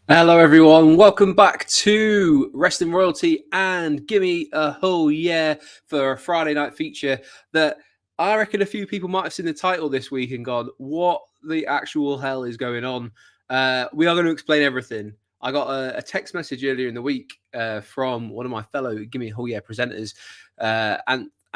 Hello, everyone. Welcome back to Wrestling Royalty and Gimme a Whole Yeah for a Friday night feature that I reckon a few people might have seen the title this week and gone, what the actual hell is going on? We are going to explain everything. I got a text message earlier in the week from one of my fellow Gimme a Whole Yeah presenters,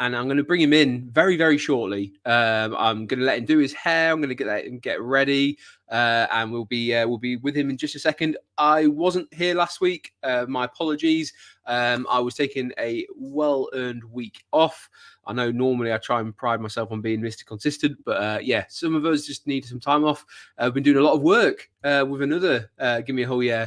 and I'm going to bring him in very, very shortly. I'm going to let him do his hair. I'm going to let him get ready. And we'll be with him in just a second. I wasn't here last week. My apologies. I was taking a well-earned week off. I know normally I try and pride myself on being Mr. Consistent, but yeah, some of us just need some time off. I've been doing a lot of work with another Give Me a Whole Yeah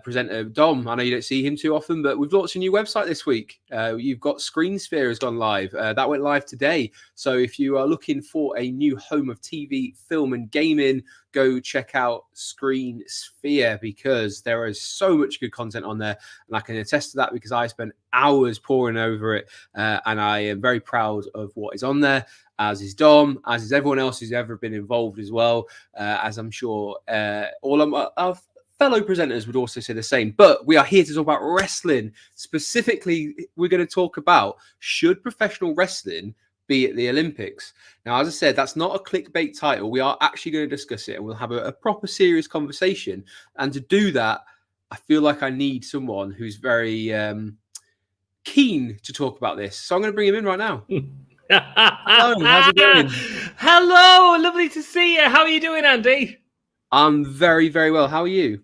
presenter, Dom. I know you don't see him too often, but we've launched a new website this week. You've got ScreenSphere has gone live. That went live today. So if you are looking for a new home of TV, film, and gaming, go check out ScreenSphere because there is so much good content on there. And I can attest to that because I spent hours poring over it. And I am very proud of what is on there, as is Dom, as is everyone else who's ever been involved as well, as I'm sure all of fellow presenters would also say the same. But we are here to talk about wrestling. Specifically, we're going to talk about, should professional wrestling be at the Olympics? Now, as I said, that's not a clickbait title. We are actually going to discuss it and we'll have a proper serious conversation. And to do that, I feel like I need someone who's very keen to talk about this. So I'm going to bring him in right now. Hello, how's it going? Hello, lovely to see you. How are you doing, Andy? I'm very, very well. How are you?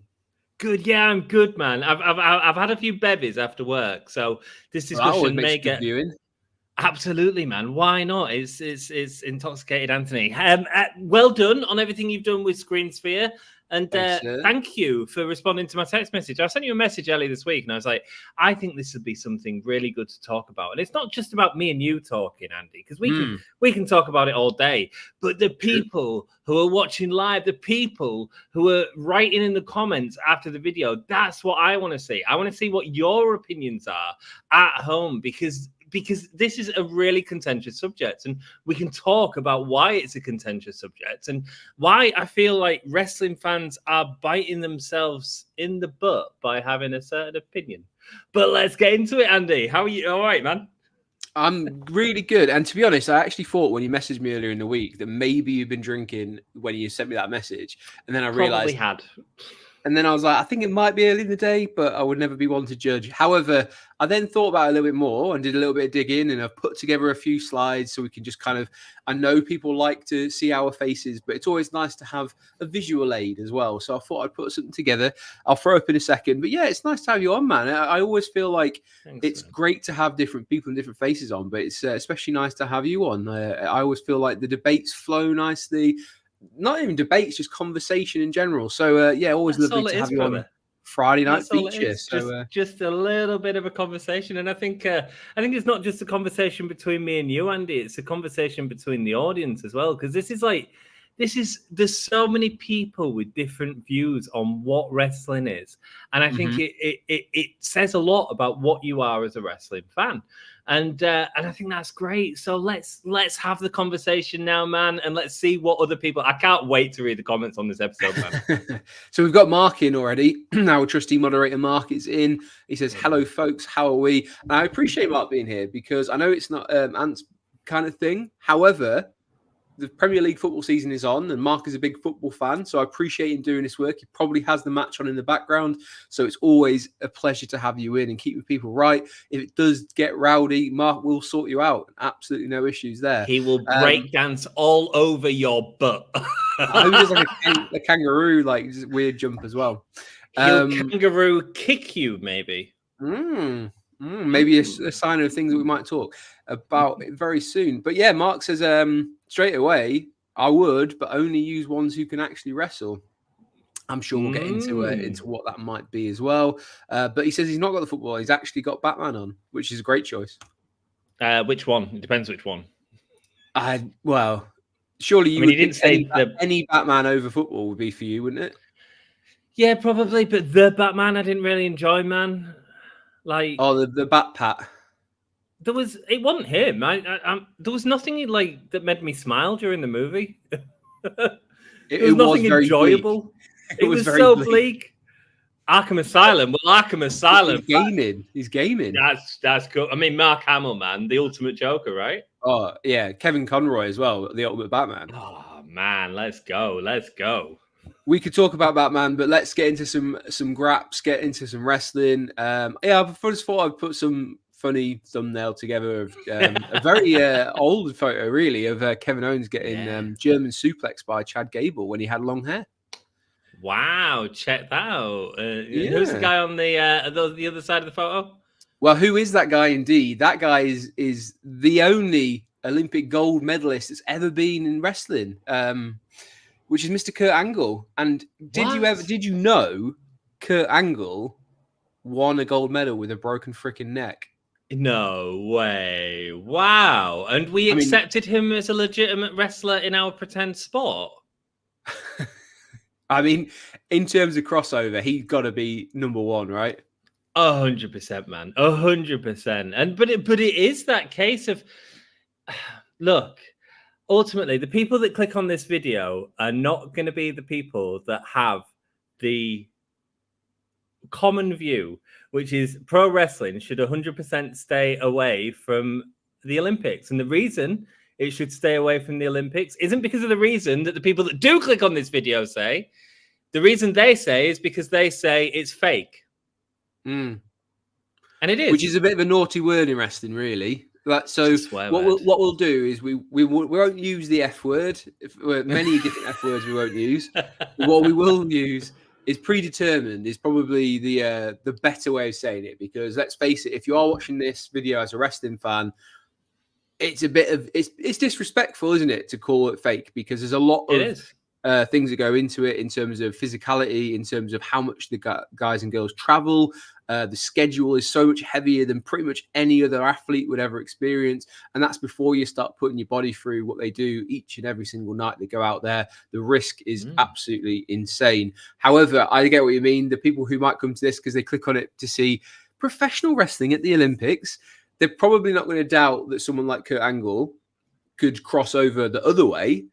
Good, yeah, I'm good, man. I've had a few bevies after work, so this discussion may get viewing. Absolutely, man. Why not? It's intoxicated, Anthony. Well done on everything you've done with ScreenSphere. And thank you for responding to my text message. I sent you a message earlier this week, and I was like, I think this would be something really good to talk about. And it's not just about me and you talking, Andy, because we can talk about it all day. But the people who are watching live, the people who are writing in the comments after the video, that's what I want to see. I want to see what your opinions are at home, because this is a really contentious subject, and we can talk about why it's a contentious subject and why I feel like wrestling fans are biting themselves in the butt by having a certain opinion. But let's get into it, Andy. How are you? All right, man? I'm really good. And to be honest, I actually thought when you messaged me earlier in the week that maybe you've been drinking when you sent me that message. And then I realized... Probably had. And then I was like, I think it might be early in the day, but I would never be one to judge. However, I then thought about it a little bit more and did a little bit of digging, and I've put together a few slides so we can just kind of, I know people like to see our faces, but it's always nice to have a visual aid as well. So I thought I'd put something together. I'll throw up in a second. But yeah, it's nice to have you on, man. I always feel like it's great to have different people and different faces on, but it's especially nice to have you on. I always feel like the debates flow nicely. Not even debates, just conversation in general. So yeah, always lovely to have you on Friday night feature. So just a little bit of a conversation, and I think it's not just a conversation between me and you, Andy. It's a conversation between the audience as well, because there's so many people with different views on what wrestling is, and I think it says a lot about what you are as a wrestling fan. And I think that's great. So let's have the conversation now, man, and let's see what other people. I can't wait to read the comments on this episode, man. So we've got Mark in already. Our trusty moderator Mark is in. He says, "Hello, folks. How are we?" And I appreciate Mark being here because I know it's not Ant's kind of thing. However, the Premier League football season is on, and Mark is a big football fan, so I appreciate him doing this work. He probably has the match on in the background, so it's always a pleasure to have you in and keep the people right. If it does get rowdy, Mark will sort you out. Absolutely no issues there. He will break dance all over your butt. I hope he does like a kangaroo, like weird jump as well. He'll kangaroo kick you, maybe. Maybe a sign of things that we might talk about very soon. But yeah, Mark says straight away, I would, but only use ones who can actually wrestle. I'm sure we'll get into what that might be as well. But he says he's not got the football. He's actually got Batman on, which is a great choice. Which one? It depends which one. Well, surely you would he didn't say any Batman over football would be for you, wouldn't it? Yeah, probably. But the Batman I didn't really enjoy, man. Like the Bat Pat. It wasn't him. There was nothing like that made me smile during the movie. It was nothing enjoyable. It was so bleak. Arkham Asylum. Well, Arkham Asylum. He's gaming. That's cool. I mean, Mark Hamill, man, the ultimate Joker, right? Oh yeah, Kevin Conroy as well, the ultimate Batman. Oh man, let's go. We could talk about Batman, but let's get into some graps, get into some wrestling. I just thought I'd put some funny thumbnail together of a very old photo, really, of Kevin Owens getting German suplexed by Chad Gable when he had long hair. Wow, check that out. Who's the guy on the other side of the photo? Well, who is that guy indeed? That guy is the only Olympic gold medalist that's ever been in wrestling, which is Mr. Kurt Angle. And did you know Kurt Angle won a gold medal with a broken freaking neck? No way. Wow. And we accepted him as a legitimate wrestler in our pretend sport. I mean, in terms of crossover, he's got to be number one, right? 100%, man. 100%. And but it is that case of, look, ultimately, the people that click on this video are not going to be the people that have the common view, which is pro wrestling should 100% stay away from the Olympics. And the reason it should stay away from the Olympics isn't because of the reason that the people that do click on this video say. The reason they say is because they say it's fake. And it is. Which is a bit of a naughty word in wrestling, really. So what we'll do is we won't use the F word. Many different F words we won't use. What we will use is predetermined is probably the better way of saying it, because let's face it, if you are watching this video as a wrestling fan, it's a bit of it's disrespectful, isn't it, to call it fake, because there's a lot of things that go into it in terms of physicality, in terms of how much the guys and girls travel. The schedule is so much heavier than pretty much any other athlete would ever experience. And that's before you start putting your body through what they do each and every single night they go out there. The risk is absolutely insane. However, I get what you mean. The people who might come to this because they click on it to see professional wrestling at the Olympics, they're probably not going to doubt that someone like Kurt Angle could cross over the other way.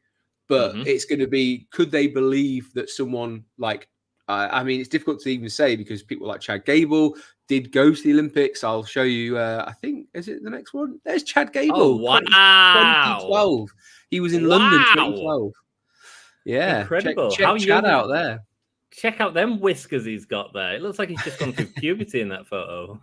But it's going to be, could they believe that someone like, I mean, it's difficult to even say because people like Chad Gable did go to the Olympics. I'll show you, I think, is it the next one? There's Chad Gable. Oh, wow. 2012. He was in London 2012. Yeah. Incredible. Check Chad out there. Check out them whiskers he's got there. It looks like he's just gone through puberty in that photo.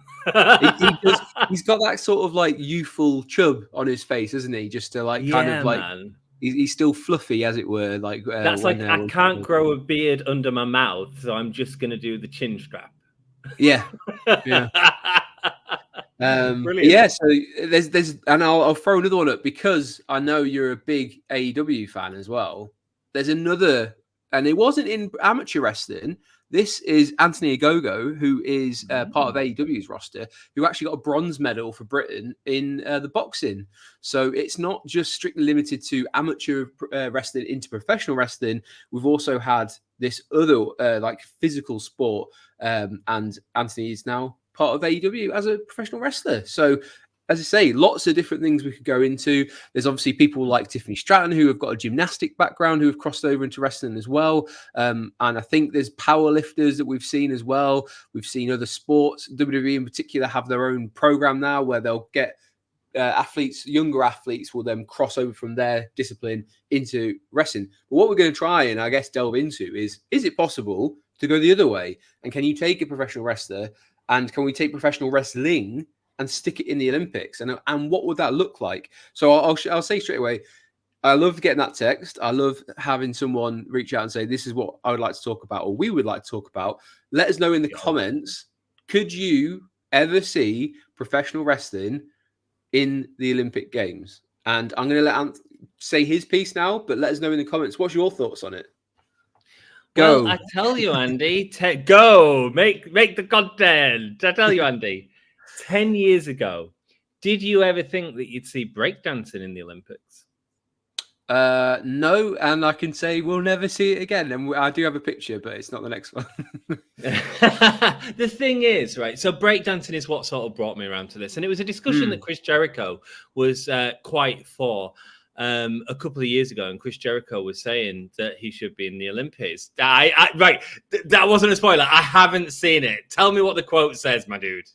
He's got that sort of like youthful chub on his face, isn't he? Just to like kind of like... Man. He's still fluffy, as it were. Like that's like I can't grow a beard under my mouth, so I'm just going to do the chin strap. Yeah. Brilliant. Yeah. So there's, and I'll throw another one up because I know you're a big AEW fan as well. There's another, and it wasn't in amateur wrestling. This is Anthony Ogogo, who is part of AEW's roster, who actually got a bronze medal for Britain in the boxing. So it's not just strictly limited to amateur wrestling into professional wrestling. We've also had this other like physical sport, and Anthony is now part of AEW as a professional wrestler. So, as I say, lots of different things we could go into. There's obviously people like Tiffany Stratton who have got a gymnastic background who have crossed over into wrestling as well. And I think there's power lifters that we've seen as well. We've seen other sports. WWE in particular have their own program now where they'll get athletes, younger athletes will then cross over from their discipline into wrestling. But what we're going to try and I guess delve into is it possible to go the other way? And can you take a professional wrestler and can we take professional wrestling and stick it in the Olympics? And what would that look like? So I'll say straight away, I love getting that text. I love having someone reach out and say, this is what I would like to talk about, or we would like to talk about. Let us know in the comments, could you ever see professional wrestling in the Olympic Games? And I'm going to let Ant say his piece now, but let us know in the comments. What's your thoughts on it? Go. Well, I tell you, Andy, go. Make the content. I tell you, Andy. 10 years ago, did you ever think that you'd see breakdancing in the Olympics? No, and I can say we'll never see it again. And I do have a picture, but it's not the next one. The thing is, right, so breakdancing is what sort of brought me around to this. And it was a discussion that Chris Jericho was quite for. a couple of years ago, and Chris Jericho was saying that he should be in the Olympics. That wasn't a spoiler. I haven't seen it. Tell me what the quote says, my dude.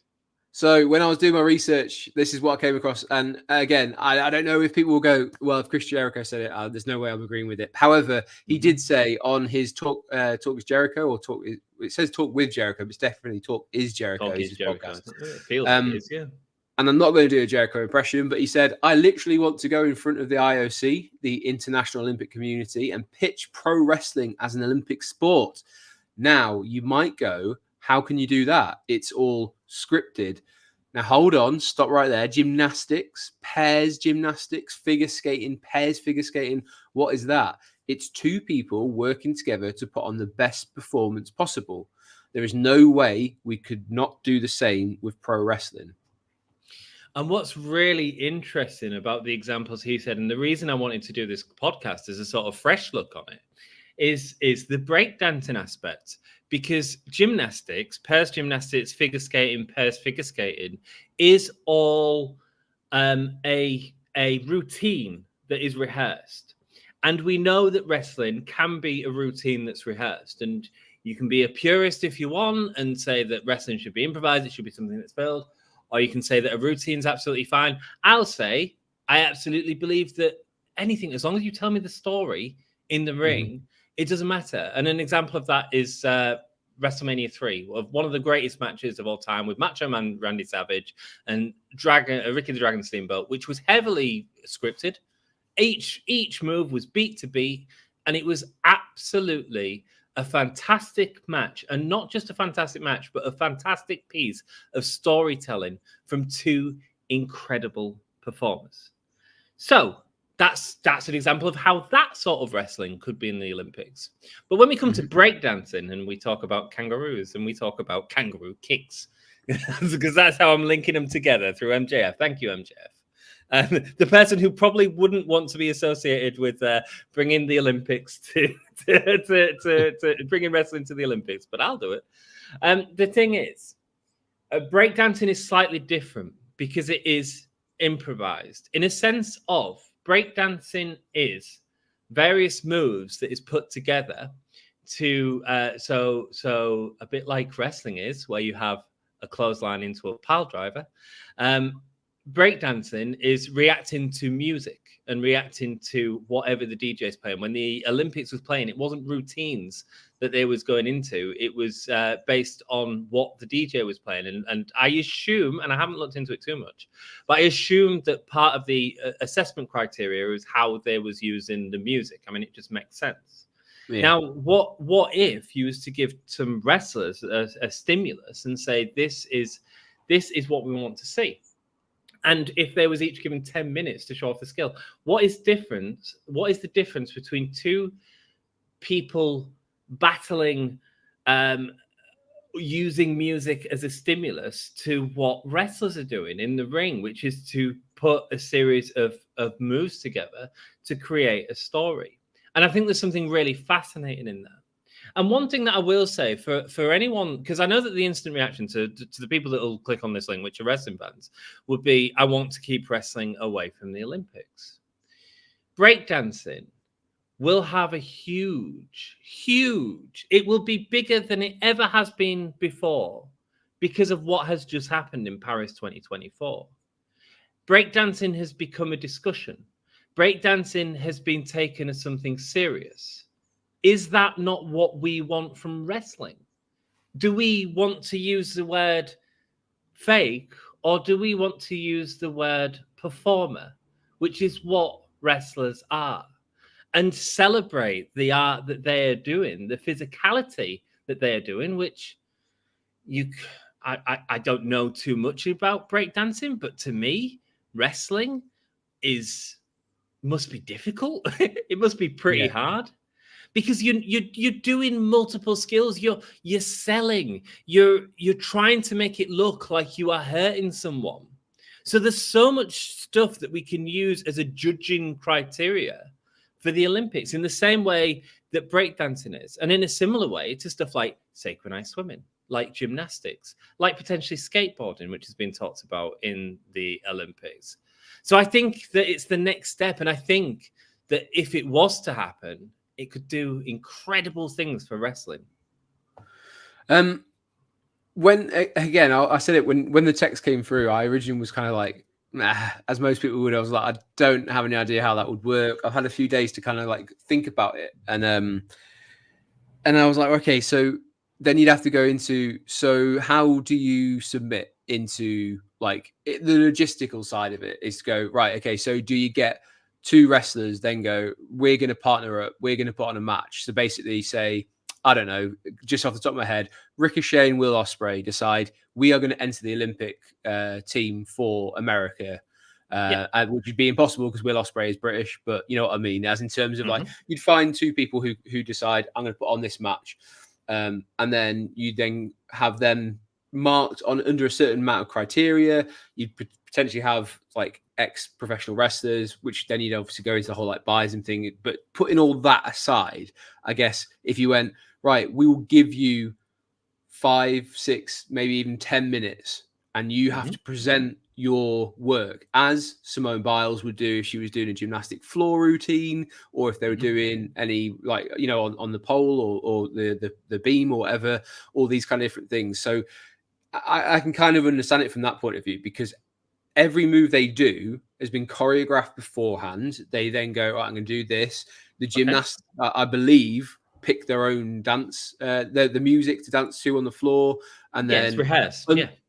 So when I was doing my research, this is what I came across. And again, I don't know if people will go, well, if Chris Jericho said it, there's no way I'm agreeing with it. However, he did say on his Talk with Jericho, or Talk, it says Talk with Jericho, but it's definitely Talk is Jericho. Talk is Jericho. Podcast. It feels like it is, yeah. And I'm not going to do a Jericho impression, but he said, I literally want to go in front of the IOC, the International Olympic Community, and pitch pro wrestling as an Olympic sport. Now, you might go, how can you do that? It's all scripted. Now, hold on, stop right there. Gymnastics, pairs gymnastics, figure skating, pairs figure skating. What is that? It's two people working together to put on the best performance possible. There is no way we could not do the same with pro wrestling. And what's really interesting about the examples he said, and the reason I wanted to do this podcast as a sort of fresh look on it, is the breakdancing aspect. Because gymnastics, pairs gymnastics, figure skating, pairs figure skating is all a routine that is rehearsed. And we know that wrestling can be a routine that's rehearsed. And you can be a purist if you want and say that wrestling should be improvised, it should be something that's filled. Or you can say that a routine's absolutely fine. I'll say I absolutely believe that anything, as long as you tell me the story in the ring, it doesn't matter. And an example of that is WrestleMania 3, of one of the greatest matches of all time with Macho Man Randy Savage and Ricky the Dragon Steamboat, which was heavily scripted. Each move was beat to beat, and it was absolutely a fantastic match, and not just a fantastic match, but a fantastic piece of storytelling from two incredible performers. So that's an example of how that sort of wrestling could be in the Olympics. But when we come to breakdancing and we talk about kangaroos and we talk about kangaroo kicks, because that's how I'm linking them together through MJF. Thank you, MJF. The person who probably wouldn't want to be associated with bringing the Olympics to bringing wrestling to the Olympics, but I'll do it. The thing is, breakdancing is slightly different because it is improvised in a sense of breakdancing is various moves that is put together to so a bit like wrestling is, where you have a clothesline into a pile driver. Breakdancing is reacting to music and reacting to whatever the DJ is playing. When the Olympics was playing, it wasn't routines that they was going into. It was based on what the DJ was playing. And I assume, and I haven't looked into it too much, but I assume that part of the assessment criteria is how they was using the music. I mean, it just makes sense. Yeah. Now, what if you was to give some wrestlers a stimulus and say, this is what we want to see? And if they was each given 10 minutes to show off the skill, what is different? What is the difference between two people battling, using music as a stimulus, to what wrestlers are doing in the ring, which is to put a series of moves together to create a story? And I think there's something really fascinating in that. And one thing that I will say for anyone, because I know that the instant reaction to the people that will click on this link, which are wrestling fans, would be, I want to keep wrestling away from the Olympics. Breakdancing will have a huge, it will be bigger than it ever has been before because of what has just happened in Paris 2024. Breakdancing has become a discussion. Breakdancing has been taken as something serious. Is that not what we want from wrestling? Do we want to use the word fake, or do we want to use the word performer, which is what wrestlers are, and celebrate the art that they are doing, the physicality that they are doing, which I don't know too much about breakdancing, but to me, wrestling must be difficult. It must be pretty hard. Because you're doing multiple skills, you're selling, you're trying to make it look like you are hurting someone. So there's so much stuff that we can use as a judging criteria for the Olympics, in the same way that breakdancing is, and in a similar way to stuff like synchronized swimming, like gymnastics, like potentially skateboarding, which has been talked about in the Olympics. So I think that it's the next step. And I think that if it was to happen, it could do incredible things for wrestling. When again, I said it when the text came through, I originally was kind of like, nah, as most people would. I was like, I don't have any idea how that would work. I've had a few days to kind of like think about it, and I was like, okay, so then you'd have to go into, so how do you submit into like the logistical side of it is to go, right, okay, so do you get two wrestlers, then go, we're going to partner up, we're going to put on a match. So basically say, I don't know, just off the top of my head, Ricochet and Will Ospreay decide we are going to enter the Olympic team for America. And which would be impossible because Will Ospreay is British, but you know what I mean. As in terms of like, you'd find two people who decide I'm going to put on this match, and then you then have them marked on under a certain amount of criteria. You'd potentially have like ex-professional wrestlers, which then you'd obviously go into the whole like biasing thing. But putting all that aside, I guess if you went right, we will give you 5, 6, maybe even 10 minutes, and you have to present your work as Simone Biles would do if she was doing a gymnastic floor routine, or if they were doing any like, you know, on the pole or the beam or whatever, all these kind of different things. So I can kind of understand it from that point of view, because every move they do has been choreographed beforehand. They then go, right, I'm going to do this. The gymnasts, I believe, pick their own dance, the music to dance to on the floor, and then rehearse.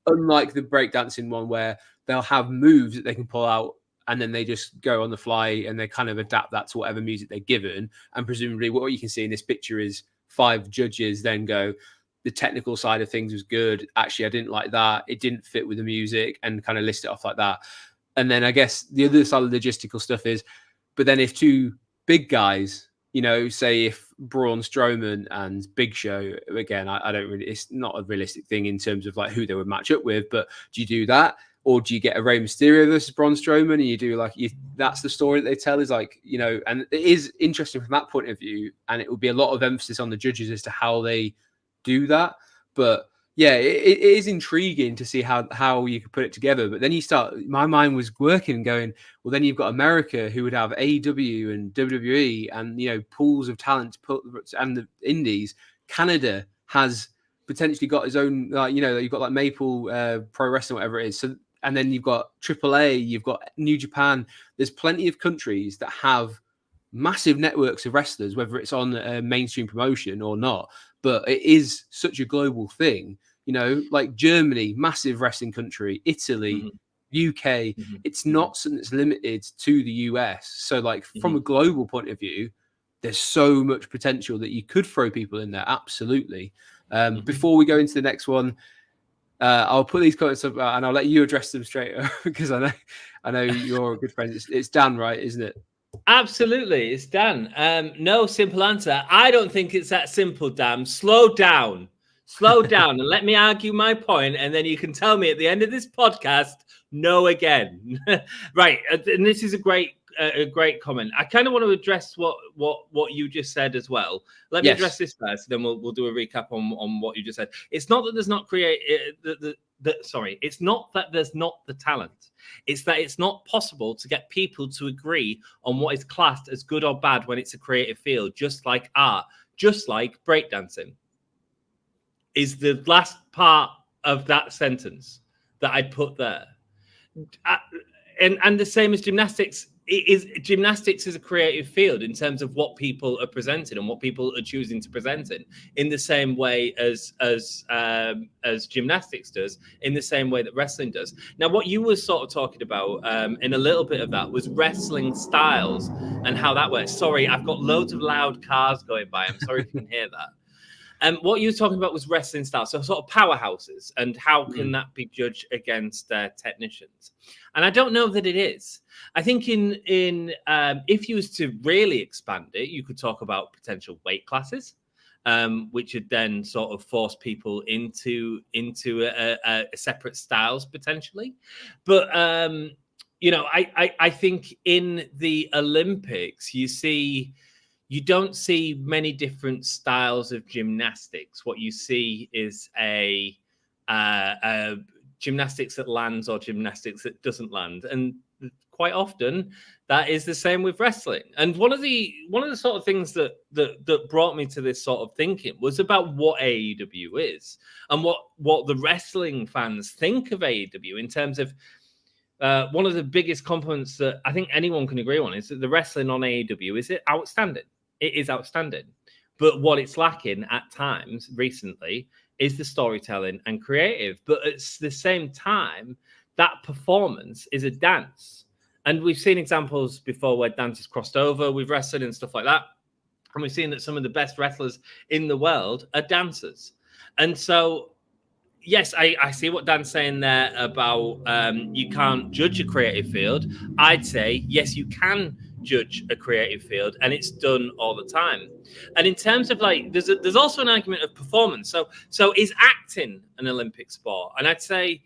Unlike the breakdancing one, where they'll have moves that they can pull out, and then they just go on the fly and they kind of adapt that to whatever music they're given. And presumably, what you can see in this picture is 5 judges then go, the technical side of things was good. Actually, I didn't like that. It didn't fit with the music, and kind of list it off like that. And then I guess the other side of the logistical stuff is, but then if two big guys, you know, say if Braun Strowman and Big Show, again, I don't really, it's not a realistic thing in terms of like who they would match up with, but do you do that? Or do you get a Rey Mysterio versus Braun Strowman, and you do like, that's the story that they tell, is like, you know, and it is interesting from that point of view. And it would be a lot of emphasis on the judges as to how they do that. But yeah, it is intriguing to see how you could put it together. But then you start, my mind was working and going, well, then you've got America, who would have AEW and WWE and, you know, pools of talent to put, and the indies. Canada has potentially got his own, like, you know, you've got like Maple Pro Wrestling, whatever it is. So, and then you've got AAA, you've got New Japan. There's plenty of countries that have massive networks of wrestlers, whether it's on a mainstream promotion or not. But it is such a global thing, you know, like Germany, massive wrestling country, Italy, UK. It's not something that's limited to the US. So like from a global point of view, there's so much potential that you could throw people in there. Absolutely. Before we go into the next one, I'll put these comments up and I'll let you address them straight because I know you're a good friend. It's Dan, right? Isn't it? Absolutely, it's Dan. No simple answer. I don't think it's that simple, Dan. Slow down, and let me argue my point, and then you can tell me at the end of this podcast, no again. Right, and this is a great comment. I kind of want to address what you just said as well. Let me address this first, then we'll do a recap on what you just said. It's not that there's not it's not that there's not the talent. It's that it's not possible to get people to agree on what is classed as good or bad when it's a creative field, just like art, just like breakdancing. Is the last part of that sentence that I'd put there. And the same as gymnastics. Gymnastics is a creative field in terms of what people are presenting and what people are choosing to present in the same way as gymnastics does, in the same way that wrestling does. Now, what you were sort of talking about in a little bit of that was wrestling styles and how that works. Sorry, I've got loads of loud cars going by. I'm sorry if you can hear that. What you were talking about was wrestling styles, so sort of powerhouses, and how can that be judged against technicians? And I don't know that it is. I think if you was to really expand it, you could talk about potential weight classes, which would then sort of force people into a separate styles potentially. But you know, I think in the Olympics, you don't see many different styles of gymnastics. What you see is a gymnastics that lands or gymnastics that doesn't land. And quite often that is the same with wrestling. And one of the sort of things that brought me to this sort of thinking was about what AEW is and what the wrestling fans think of AEW in terms of one of the biggest compliments that I think anyone can agree on is that the wrestling on AEW is outstanding. It is outstanding. But what it's lacking at times recently is the storytelling and creative. But at the same time, that performance is a dance. And we've seen examples before where dances crossed over with wrestling and stuff like that. And we've seen that some of the best wrestlers in the world are dancers. And so, yes, I see what Dan's saying there about you can't judge a creative field. I'd say, yes, you can judge a creative field, and it's done all the time. And in terms of like, there's also an argument of performance. So is acting an Olympic sport? And I'd say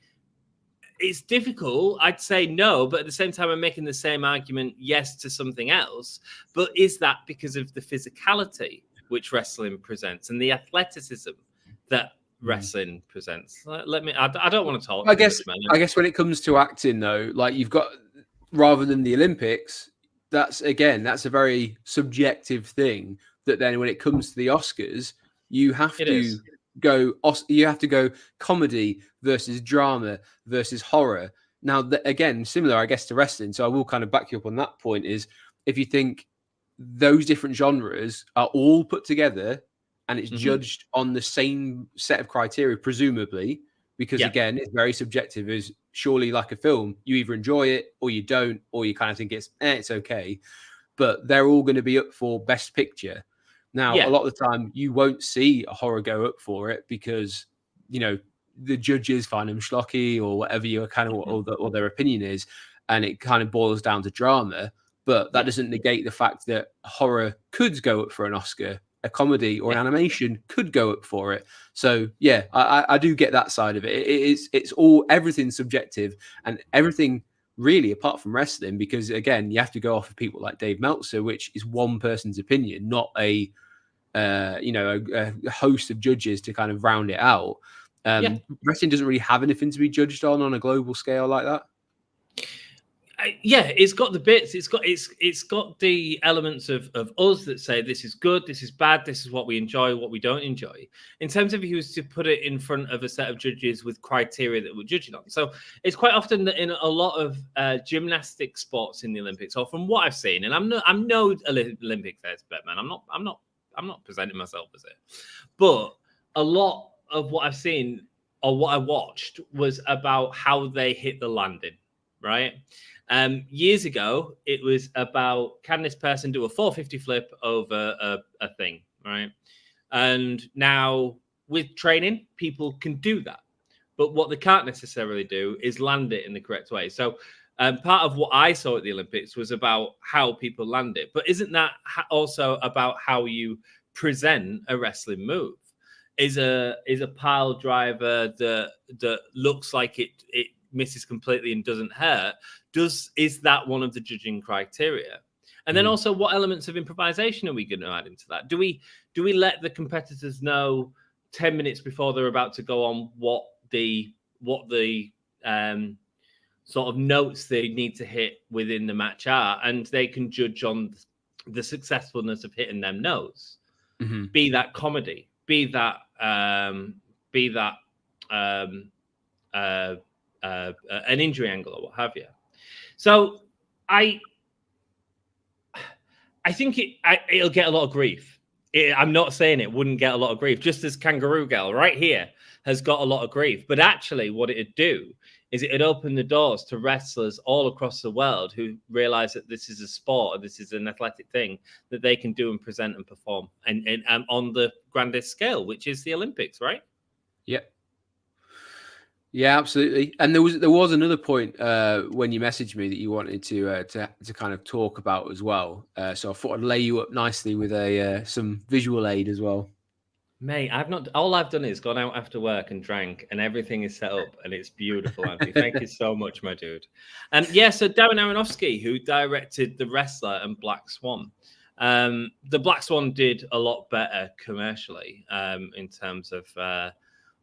it's difficult. I'd say no, but at the same time, I'm making the same argument, yes, to something else. But is that because of the physicality which wrestling presents and the athleticism that wrestling presents? I don't want to talk. I guess when it comes to acting, though, like you've got, rather than the Olympics, that's a very subjective thing. That then when it comes to the Oscars, you have to go comedy versus drama versus horror. Now, again, similar, I guess, to wrestling. So I will kind of back you up on that point. Is if you think those different genres are all put together and it's judged on the same set of criteria, presumably, because again, it's very subjective. Is surely like a film, you either enjoy it or you don't, or you kind of think it's okay. But they're all going to be up for Best Picture. Now, a lot of the time, you won't see a horror go up for it because, you know, the judges find them schlocky or whatever your kind of or their opinion is, and it kind of boils down to drama. But that doesn't negate the fact that horror could go up for an Oscar, a comedy or an animation could go up for it. So yeah, I do get that side of it. It's everything's subjective, and everything really apart from wrestling, because again, you have to go off of people like Dave Meltzer, which is one person's opinion, not a host of judges to kind of round it out. Wrestling doesn't really have anything to be judged on a global scale like that. It's got the bits. It's got the elements of us that say this is good, this is bad, this is what we enjoy, what we don't enjoy. In terms of if you was to put it in front of a set of judges with criteria that we're judging on, so it's quite often that in a lot of gymnastic sports in the Olympics, or from what I've seen, and I'm no Olympic expert, man. I'm not presenting myself as it, but a lot of what I've seen or what I watched was about how they hit the landing, right? Years ago, it was about, can this person do a 450 flip over a thing, right? And now with training, people can do that. But what they can't necessarily do is land it in the correct way. So part of what I saw at the Olympics was about how people land it. But isn't that also about how you present a wrestling move? Is a pile driver that looks like it misses completely and doesn't hurt, is that one of the judging criteria? And then also, what elements of improvisation are we going to add into that? Do we let the competitors know 10 minutes before they're about to go on what the sort of notes they need to hit within the match are, and they can judge on the successfulness of hitting them notes? Be that comedy, be that an injury angle or what have you. So I think it'll get a lot of grief. I'm not saying it wouldn't get a lot of grief, just as Kangaroo Girl right here has got a lot of grief. But actually what it'd do is it'd open the doors to wrestlers all across the world who realize that this is a sport, or this is an athletic thing that they can do and present and perform and on the grandest scale, which is the Olympics, right? Yep. Yeah, absolutely. And there was another point when you messaged me that you wanted to kind of talk about as well. So I thought I'd lay you up nicely with some visual aid as well. Mate, all I've done is gone out after work and drank, and everything is set up, and it's beautiful, Anthony. Thank you so much, my dude. And so Darren Aronofsky, who directed The Wrestler and Black Swan. The Black Swan did a lot better commercially in terms of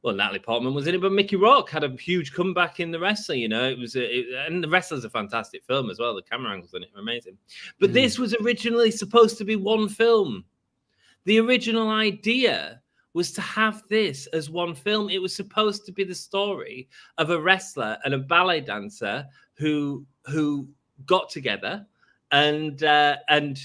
Well, Natalie Portman was in it, but Mickey Rourke had a huge comeback in the wrestling. You know, and The Wrestler's a fantastic film as well. The camera angles in it are amazing. But this was originally supposed to be one film. The original idea was to have this as one film. It was supposed to be the story of a wrestler and a ballet dancer who got together and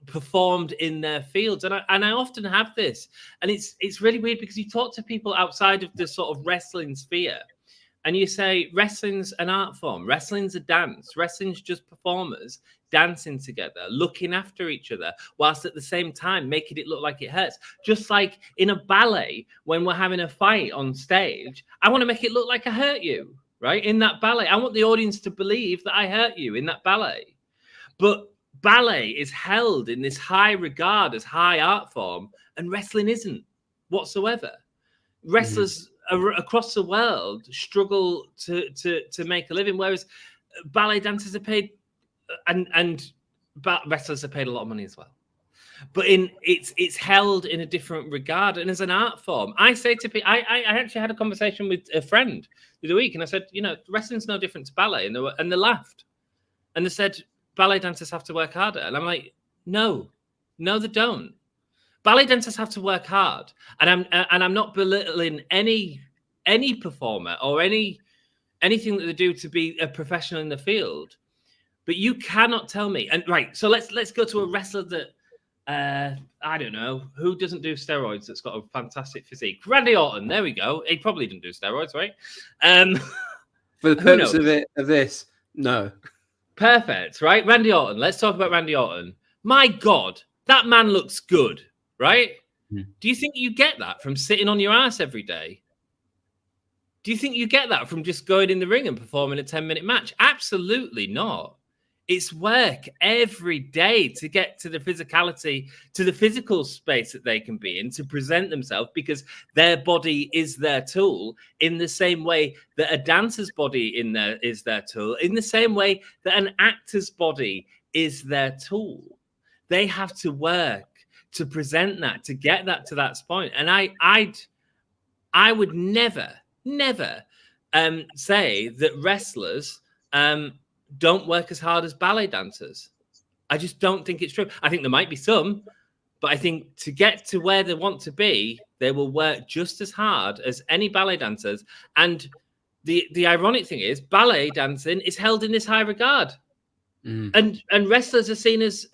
performed in their fields. And I often have this, and it's really weird because you talk to people outside of the sort of wrestling sphere and you say wrestling's an art form, wrestling's a dance, wrestling's just performers dancing together, looking after each other, whilst at the same time making it look like it hurts. Just like in a ballet, when we're having a fight on stage, I want to make it look like I hurt you, right? In that ballet, I want the audience to believe that I hurt you in that ballet. But ballet is held in this high regard as high art form, and wrestling isn't whatsoever. Wrestlers across the world struggle to make a living, whereas ballet dancers are paid, and wrestlers are paid a lot of money as well. But it's held in a different regard, and as an art form, I say to people, I actually had a conversation with a friend the other week, and I said, you know, wrestling's no different to ballet, and they laughed, and they said, ballet dancers have to work harder. And I'm like, no, they don't. Ballet dancers have to work hard. And I'm not belittling any performer or anything that they do to be a professional in the field. But you cannot tell me. And right, so let's go to a wrestler that I don't know, who doesn't do steroids that's got a fantastic physique. Randy Orton, there we go. He probably didn't do steroids, right? For the purpose of this, no. Perfect, right? Randy Orton. Let's talk about Randy Orton. My God, that man looks good, right? Do you think you get that from sitting on your ass every day? Do you think you get that from just going in the ring and performing a 10-minute match? Absolutely not. It's work every day to get to the physicality, to the physical space that they can be in, to present themselves, because their body is their tool, in the same way that a dancer's body is their tool, in the same way that an actor's body is their tool. They have to work to present that, to get that to that point. And I would never say that wrestlers don't work as hard as ballet dancers. I just don't think it's true. I think there might be some, but I think to get to where they want to be, they will work just as hard as any ballet dancers. And the ironic thing is, ballet dancing is held in this high regard, and wrestlers are seen as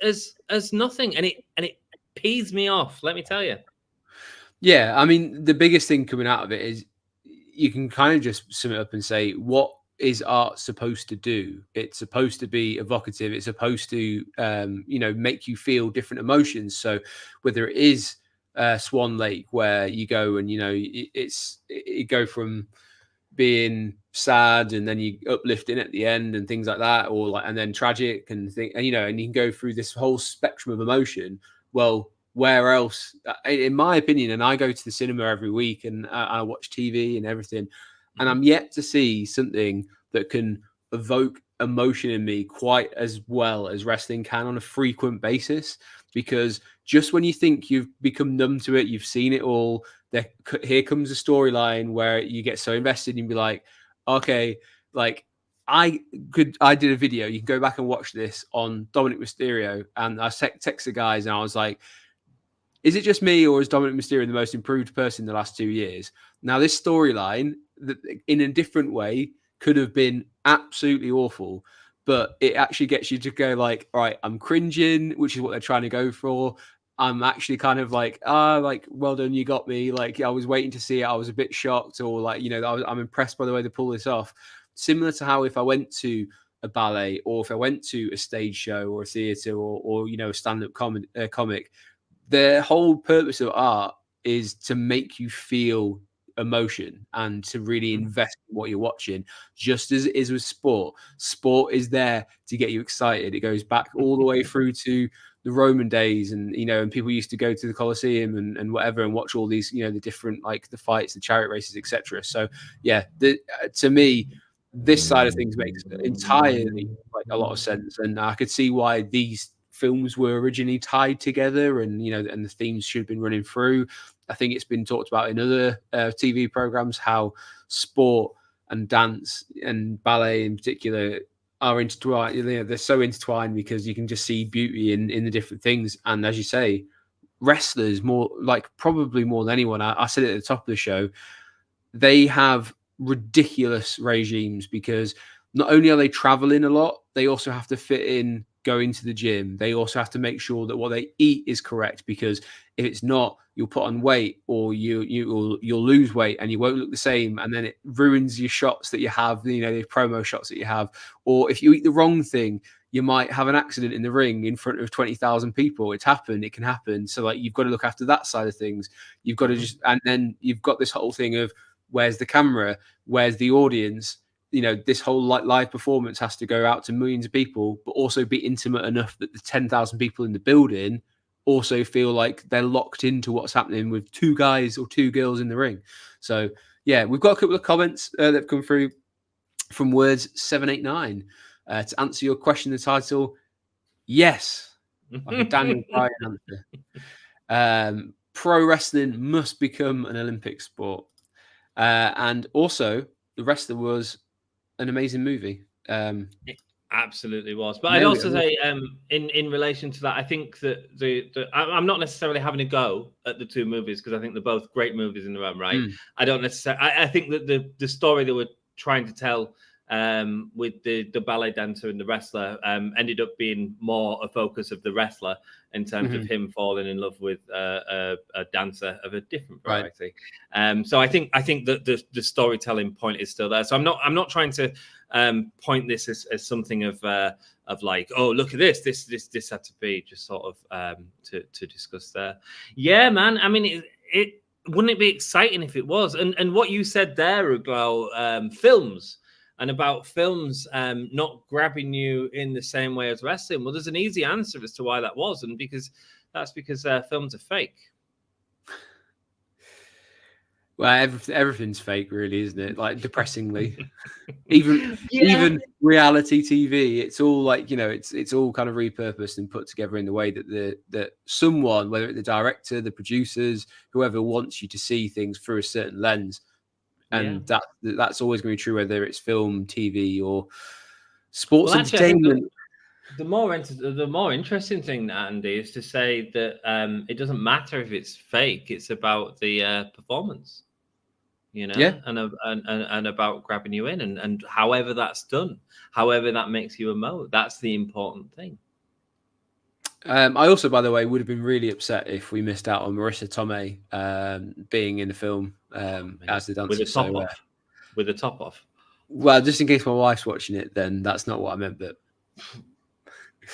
nothing, and it pees me off. Let me tell you. Yeah, I mean, the biggest thing coming out of it is you can kind of just sum it up and say, what is art supposed to do? It's supposed to be evocative. It's supposed to, make you feel different emotions. So whether it is Swan Lake, where you go and, it go from being sad and then you uplifting at the end and things like that, or and then tragic and you can go through this whole spectrum of emotion. Well, where else, in my opinion, and I go to the cinema every week and I watch TV and everything, and I'm yet to see something that can evoke emotion in me quite as well as wrestling can on a frequent basis. Because just when you think you've become numb to it, you've seen it all, here comes a storyline where you get so invested and be like, okay, like I did a video, you can go back and watch this, on Dominic Mysterio, and I text the guys and I was like, is it just me, or is Dominic Mysterio the most improved person in the last 2 years? Now, this storyline, in a different way, could have been absolutely awful, but it actually gets you to go like, all right, I'm cringing, which is what they're trying to go for. I'm actually kind of like, well done, you got me. Like, I was waiting to see it. I was a bit shocked, or like, I'm impressed by the way they pull this off. Similar to how if I went to a ballet, or if I went to a stage show or a theater, or a stand-up comic, the whole purpose of art is to make you feel emotion and to really invest in what you're watching, just as it is with sport. Sport is there to get you excited. It goes back all the way through to the Roman days, and and people used to go to the Colosseum and whatever and watch all these the different, like, the fights, the chariot races, etc. So yeah, to me, this side of things makes entirely a lot of sense, and I could see why these films were originally tied together, and and the themes should have been running through. I think it's been talked about in other TV programs how sport and dance and ballet in particular are intertwined. You know, they're so intertwined because you can just see beauty in the different things. And as you say, wrestlers probably more than anyone. I said it at the top of the show. They have ridiculous regimes because not only are they traveling a lot, they also have to fit in going to the gym. They also have to make sure that what they eat is correct, because if it's not, you'll put on weight or you'll lose weight and you won't look the same, and then it ruins your shots that you have, you know, the promo shots that you have. Or if you eat the wrong thing, you might have an accident in the ring in front of 20,000 people. It's happened. It can happen. So like, you've got to look after that side of things. You've got to and then you've got this whole thing of where's the camera, where's the audience. You know, this whole live performance has to go out to millions of people, but also be intimate enough that the 10,000 people in the building also feel like they're locked into what's happening with 2 guys or 2 girls in the ring. So yeah, we've got a couple of comments that have come through from Words 789 to answer your question. The title, yes, like a Daniel Bryan answer. Pro wrestling must become an Olympic sport, and also the wrestler was an amazing movie. It absolutely was. But I'd also say, in relation to that, I think that I'm not necessarily having a go at the 2 movies, because I think they're both great movies in their own right. I don't necessarily. I think that the story they were trying to tell with the ballet dancer and the wrestler ended up being more a focus of the wrestler in terms of him falling in love with a dancer of a different variety. Right. So I think that the storytelling point is still there. So I'm not trying to point this as something of like, oh, look at this had to be just sort of to discuss there. Yeah, man. I mean, it wouldn't it be exciting if it was? And what you said there about films. And about films not grabbing you in the same way as wrestling. Well, there's an easy answer as to why that was, and that's because films are fake. Well, everything's fake, really, isn't it? Like, depressingly, even reality TV, it's all like, you know, it's all kind of repurposed and put together in the way that someone, whether it's the director, the producers, whoever, wants you to see things through a certain lens. And that's always going to be true, whether it's film, TV, or sports entertainment. The more interesting thing, Andy, is to say that it doesn't matter if it's fake. It's about the performance, you know, and about grabbing you in, and however that's done, however that makes you emote. That's the important thing. I also, by the way, would have been really upset if we missed out on Marissa Tomei being in the film as the dancer. With the top off. Well, just in case my wife's watching it, then that's not what I meant. But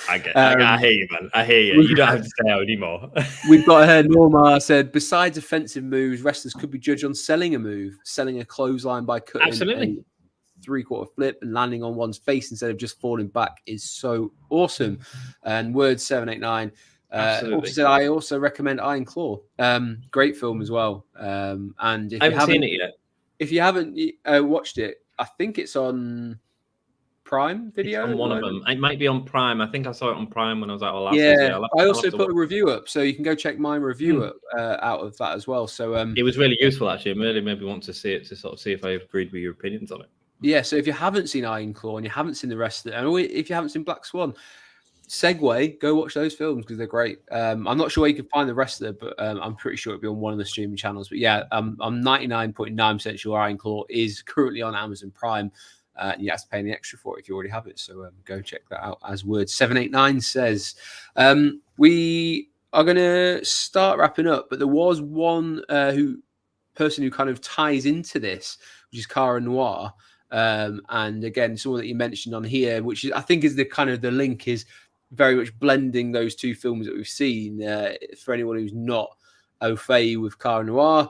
I hear you, man. I hear you. You don't have to say out anymore. We've got her. Norma said, besides offensive moves, wrestlers could be judged on selling a move, selling a clothesline by cutting. Absolutely. 3/4 flip and landing on one's face instead of just falling back is so awesome. And Word 789 also said, I also recommend Iron Claw. Great film as well. And if I haven't seen it yet. If you haven't watched it, I think it's on Prime Video. It's on one of them. It might be on Prime. I think I saw it on Prime when I was out last year. I also put a review up, so you can go check my review up out of that as well. So it was really useful, actually. I really maybe want to see it to sort of see if I agreed with your opinions on it. Yeah, so if you haven't seen Iron Claw and you haven't seen the rest of it, and if you haven't seen Black Swan, segue, go watch those films because they're great. I'm not sure where you can find the rest of it, but I'm pretty sure it'll be on one of the streaming channels. But yeah, I'm 99.9% sure Iron Claw is currently on Amazon Prime. You have to pay any extra for it if you already have it. So go check that out, as Word 789 says. We are going to start wrapping up, but there was one person who kind of ties into this, which is Cara Noir. And again, someone that you mentioned on here, which is, I think, is the kind of the link is very much blending those 2 films that we've seen. For anyone who's not au fait with Cara Noir,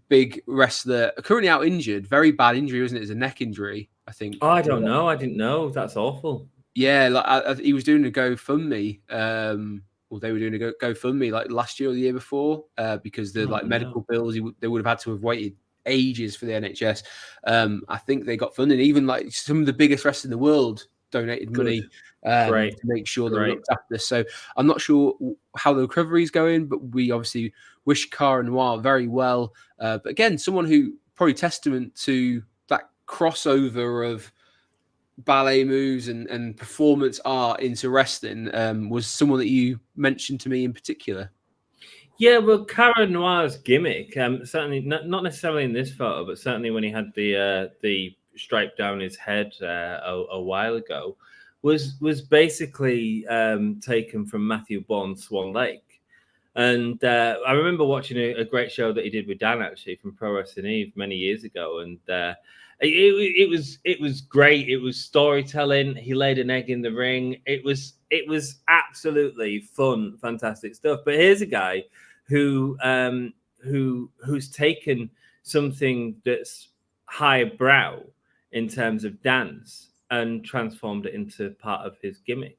big wrestler, currently out injured, very bad injury, wasn't it? It's a neck injury, I think. Oh, I don't know. I didn't know. That's awful. Yeah, like he was doing a GoFundMe. Well, they were doing a GoFundMe like last year or the year before because the medical bills they would have had to have waited ages for the NHS. I think they got funding. Even like some of the biggest wrestlers in the world donated money to make sure they were looked after. So I'm not sure how the recovery is going, but we obviously wish Cara Noir very well. But again, someone who probably testament to that crossover of ballet moves and performance art into wrestling was someone that you mentioned to me in particular. Yeah, well, Cara Noir's gimmick, certainly not necessarily in this photo, but certainly when he had the stripe down his head a while ago, was basically taken from Matthew Bourne's Swan Lake. And I remember watching a great show that he did with Dan, actually, from Pro Wrestling Eve many years ago. And it was great. It was storytelling. He laid an egg in the ring. It was absolutely fun, fantastic stuff. But here's a guy who's taken something that's highbrow in terms of dance and transformed it into part of his gimmick.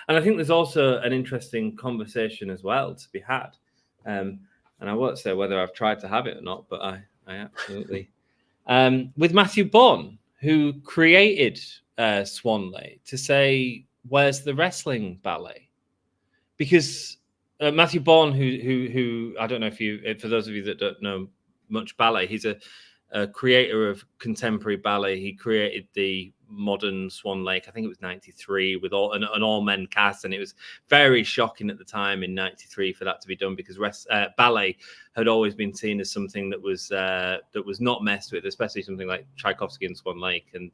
And I think there's also an interesting conversation as well to be had. And I won't say whether I've tried to have it or not, but I absolutely. With Matthew Bourne, who created Swan Lake, to say, where's the wrestling ballet? Because Matthew Bourne, who I don't know if for those of you that don't know much ballet, he's a creator of contemporary ballet. He created the modern Swan Lake, I think it was 93, with an all-men cast, and it was very shocking at the time in 93 for that to be done, because ballet had always been seen as something that was not messed with, especially something like Tchaikovsky and Swan Lake. And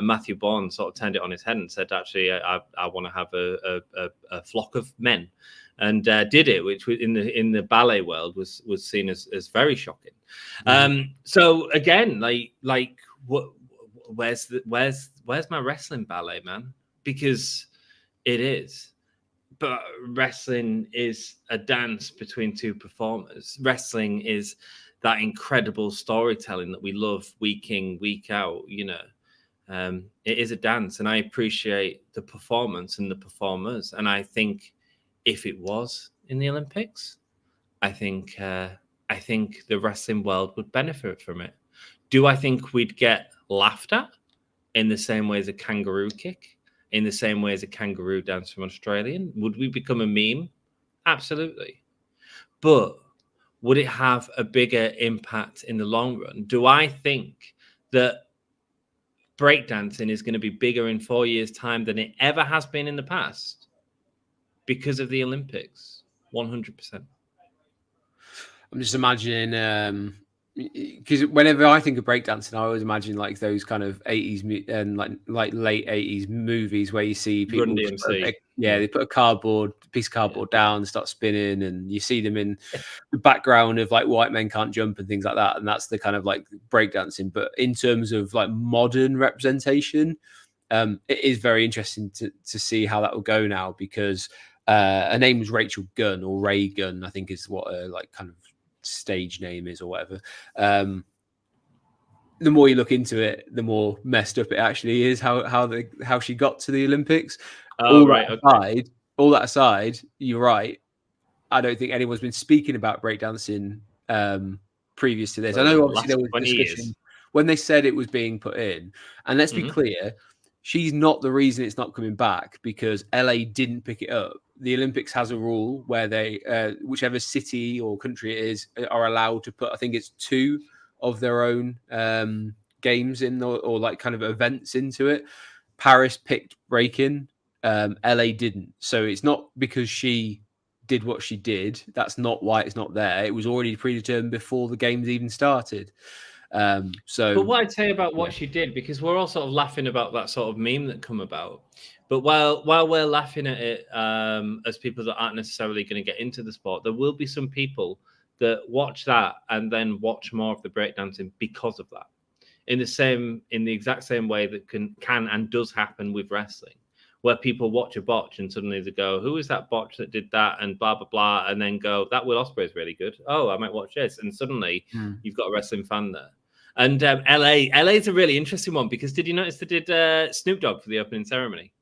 Matthew Bourne sort of turned it on his head and said, actually, I want to have a flock of men, and did it, which in the ballet world was seen as very shocking. So again, like what? Where's my wrestling ballet, man? Because it is. But wrestling is a dance between two performers. Wrestling is that incredible storytelling that we love week in, week out. You know, it is a dance, and I appreciate the performance and the performers. And I think if it was in the Olympics, I think the wrestling world would benefit from it. Do I think we'd get laughed at in the same way as a kangaroo kick, in the same way as a kangaroo dance from Australian? Would we become a meme? Absolutely. But would it have a bigger impact in the long run? Do I think that breakdancing is going to be bigger in 4 years' time than it ever has been in the past because of the Olympics? 100%. I'm just imagining, because whenever I think of breakdancing, I always imagine like those kind of 80s and like late 80s movies where you see people, they put a piece of cardboard down, start spinning, and you see them in the background of like White Men Can't Jump and things like that, and that's the kind of like breakdancing. But in terms of like modern representation, it is very interesting to see how that will go now, because her name was Rachel Gunn, or Ray Gunn, I think is what her like kind of stage name is or whatever. The more you look into it, the more messed up it actually is how she got to the Olympics. All that aside, you're right. I don't think anyone's been speaking about breakdancing previous to this. I know obviously there was discussion when they said it was being put in, and let's be clear, she's not the reason it's not coming back, because LA didn't pick it up. The Olympics has a rule where they, whichever city or country it is, are allowed to put, I think it's 2 of their own games in, or like kind of events into it. Paris picked breaking, LA didn't. So it's not because she did what she did. That's not why it's not there. It was already predetermined before the games even started. But what I'd say about what she did, because we're all sort of laughing about that sort of meme that come about, but while we're laughing at it as people that aren't necessarily going to get into the sport, there will be some people that watch that and then watch more of the breakdancing because of that, in the exact same way that can and does happen with wrestling, where people watch a botch and suddenly they go, who is that botch that did that, and blah blah blah, and then go, that Will Ospreay is really good, oh, I might watch this, and suddenly you've got a wrestling fan there. And LA is a really interesting one, because did you notice they did Snoop Dogg for the opening ceremony?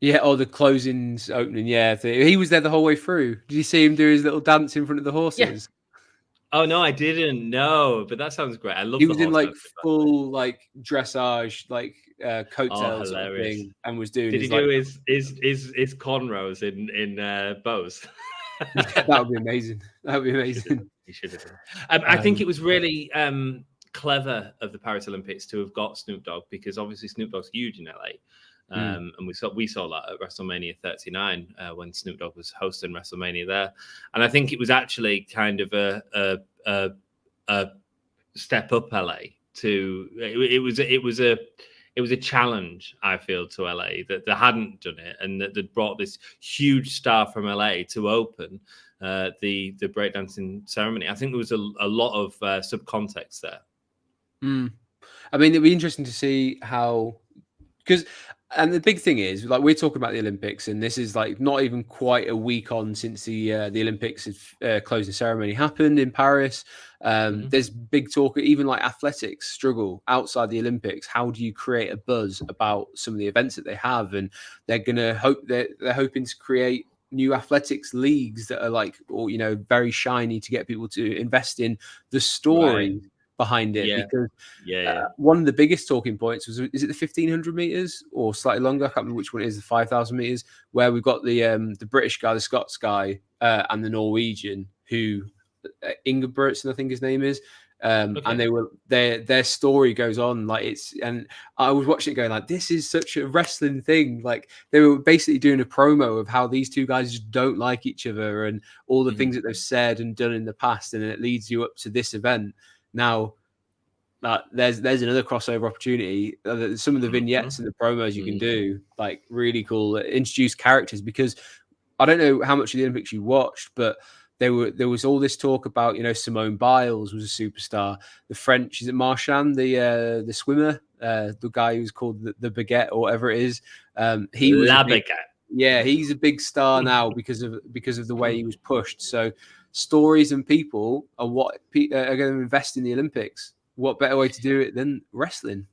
Yeah, or the closings opening. Yeah, he was there the whole way through. Did you see him do his little dance in front of the horses? Yeah. Oh no, I didn't know, but that sounds great. I love. He was in like full like dressage, like coattails sort of thing, and was doing. Did he do his cornrows in bows? Yeah, that would be amazing. That would be amazing. He should have done. I think it was really clever of the Paris Olympics to have got Snoop Dogg, because obviously Snoop Dogg's huge in LA. And we saw that at WrestleMania 39 when Snoop Dogg was hosting WrestleMania there. And I think it was actually kind of a step up LA to it was a challenge, I feel, to LA that they hadn't done it, and that they'd brought this huge star from LA to open the breakdancing ceremony. I think there was a lot of subcontext there. I mean, it'd be interesting to see how, and the big thing is, like, we're talking about the Olympics, and this is like not even quite a week on since the Olympics closing ceremony happened in Paris. There's big talk, even like athletics struggle outside the Olympics. How do you create a buzz about some of the events that they have? And they're hoping to create new athletics leagues that are like, or very shiny, to get people to invest in the story behind it. Because one of the biggest talking points is it the 1500 meters or slightly longer? I can't remember which one it is, the 5000 meters, where we've got the British guy, the Scots guy, and the Norwegian, who Ingebrigtsen, I think his name is. And their story goes on and I was watching it going like, this is such a wrestling thing. Like, they were basically doing a promo of how these two guys just don't like each other and all the things that they've said and done in the past, and it leads you up to this event. Now, there's another crossover opportunity. Some of the vignettes and the promos you can do, like, really cool, introduce characters, because I don't know how much of the Olympics you watched, but there was all this talk about, Simone Biles was a superstar. The French, is it Marchand, the swimmer, the guy who's called the Baguette or whatever it is. He was Baguette. Yeah, he's a big star now because of the way he was pushed. So stories and people are what are going to invest in the Olympics. What better way to do it than wrestling?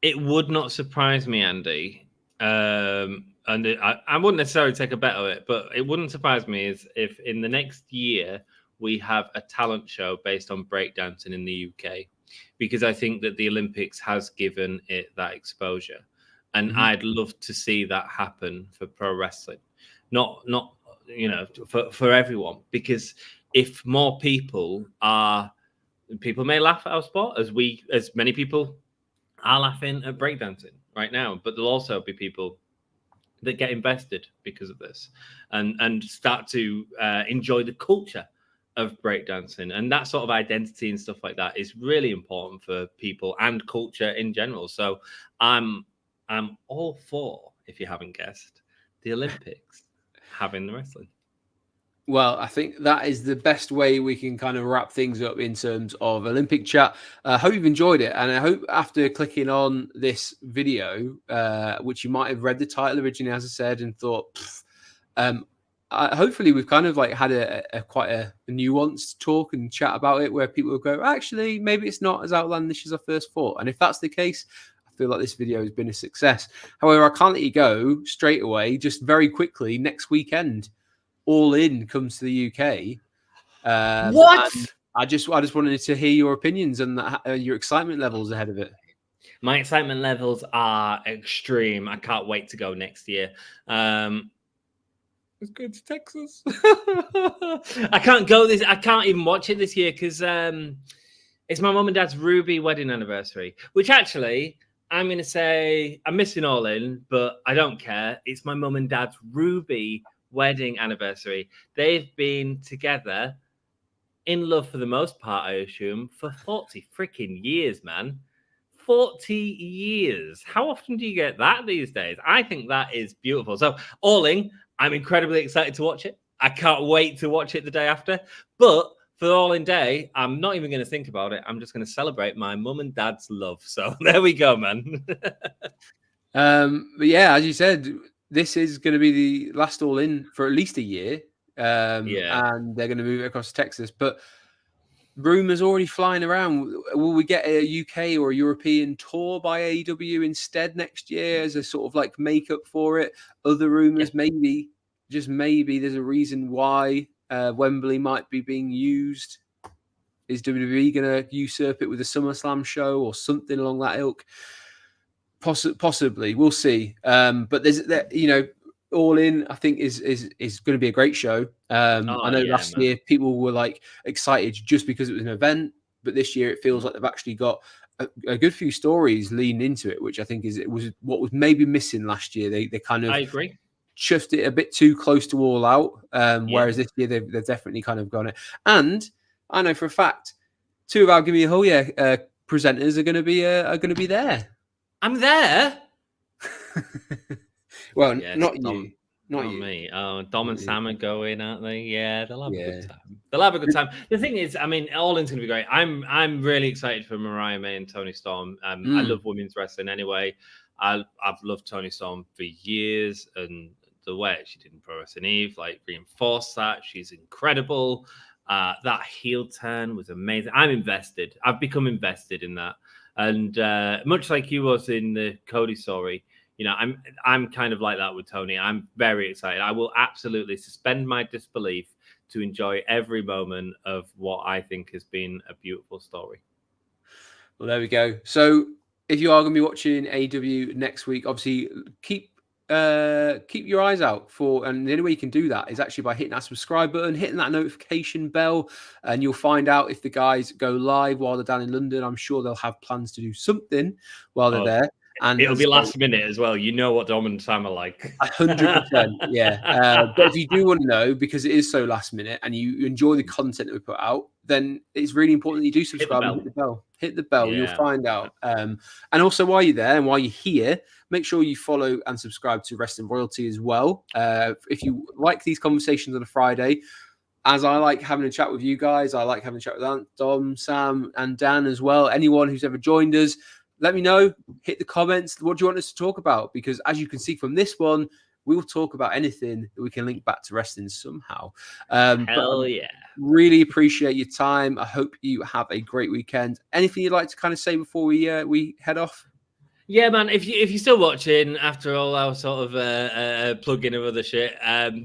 It would not surprise me, Andy. And I wouldn't necessarily take a bet on it, but it wouldn't surprise me if in the next year we have a talent show based on breakdancing in the UK, because I think that the Olympics has given it that exposure, and I'd love to see that happen for pro wrestling, not for everyone, because if more people may laugh at our sport as many people are laughing at breakdancing right now, but there'll also be people that get invested because of this and start to enjoy the culture of breakdancing, and that sort of identity and stuff like that is really important for people and culture in general. So I'm all for, if you haven't guessed, the Olympics having the wrestling. Well, I think that is the best way we can kind of wrap things up in terms of Olympic chat. I hope you've enjoyed it. And I hope after clicking on this video, which you might have read the title originally, as I said, and thought, hopefully we've kind of like had a quite a nuanced talk and chat about it, where people will go, actually, maybe it's not as outlandish as I first thought. And if that's the case, I feel like this video has been a success. However, I can't let you go straight away, just very quickly. Next weekend, All In comes to the UK. What? I just wanted to hear your opinions and your excitement levels ahead of it. My excitement levels are extreme. I can't wait to go next year. Let's go to Texas. I can't go this. I can't even watch it this year because it's my mum and dad's Ruby wedding anniversary. Which actually, I'm going to say I'm missing All In, but I don't care. It's my mum and dad's Ruby wedding anniversary. They've been together, in love for the most part, I assume, for 40 freaking years, man. 40 years. How often do you get that these days? I think that is beautiful. So, All In, I'm incredibly excited to watch it. I can't wait to watch it the day after. But for All In Day, I'm not even going to think about it. I'm just going to celebrate my mum and dad's love. So there we go, man. But yeah, as you said, this is going to be the last All In for at least a year. And they're going to move it across to Texas. But rumors already flying around. Will we get a UK or a European tour by AEW instead next year as a sort of like makeup for it? Other rumors, maybe, just maybe, there's a reason why Wembley might be being used. Is WWE going to usurp it with a SummerSlam show or something along that ilk? Possibly, we'll see. But there's all in, I think is going to be a great show. I know last year people were like excited just because it was an event, but this year it feels like they've actually got a good few stories leaning into it, which I think was what was maybe missing last year. They kind of, I agree, chuffed it a bit too close to all out. Whereas this year they've definitely kind of gone it. And I know for a fact 2 of our Give Me a Hole Yeah presenters are going to be there. I'm there. Well, yes, not you. Not me. Oh, Dom and Sam are going, aren't they? Yeah, they'll have a good time. They'll have a good time. The thing is, I mean, All In's going to be great. I'm really excited for Mariah May and Toni Storm. I love women's wrestling anyway. I've loved Toni Storm for years, and the way she did in Pro Wrestling Eve, like, reinforced that. She's incredible. That heel turn was amazing. I'm invested. I've become invested in that. And much like you was in the Cody story, you know, I'm kind of like that with Toni. I'm very excited. I will absolutely suspend my disbelief to enjoy every moment of what I think has been a beautiful story. Well, there we go. So if you are going to be watching AEW next week, obviously keep your eyes out for, and the only way you can do that is actually by hitting that subscribe button, hitting that notification bell, and you'll find out if the guys go live while they're down in London. I'm sure they'll have plans to do something while they're there. And it'll be last minute as well. You know what Dom and Sam are like. 100%, yeah. But if you do want to know, because it is so last minute and you enjoy the content that we put out, then it's really important that you do subscribe and hit the bell. Hit the bell, you'll find out. And also, while you're there and while you're here, make sure you follow and subscribe to Wrestling Royalty as well. If you like these conversations on a Friday, as I like having a chat with you guys, I like having a chat with Dom, Sam, and Dan as well. Anyone who's ever joined us, let me know. Hit the comments. What do you want us to talk about? Because as you can see from this one, we will talk about anything that we can link back to wrestling somehow. Hell yeah. Really appreciate your time. I hope you have a great weekend. Anything you'd like to kind of say before we head off? Yeah, man, if you're still watching after all our sort of plug-in of other shit,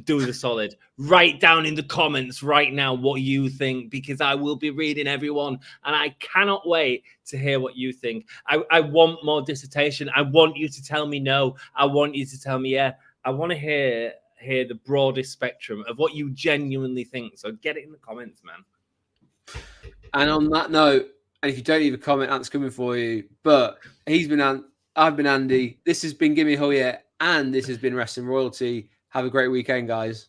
do the solid. Write down in the comments right now what you think, because I will be reading everyone, and I cannot wait to hear what you think. I want more dissertation. I want you to tell me no. I want you to tell me yeah. I want to hear the broadest spectrum of what you genuinely think. So get it in the comments, man. And on that note, and if you don't leave a comment, Ant's coming for you. But he's been Ant. I've been Andy. This has been Gimme Hole Yeah, and this has been Wrestling Royalty. Have a great weekend, guys.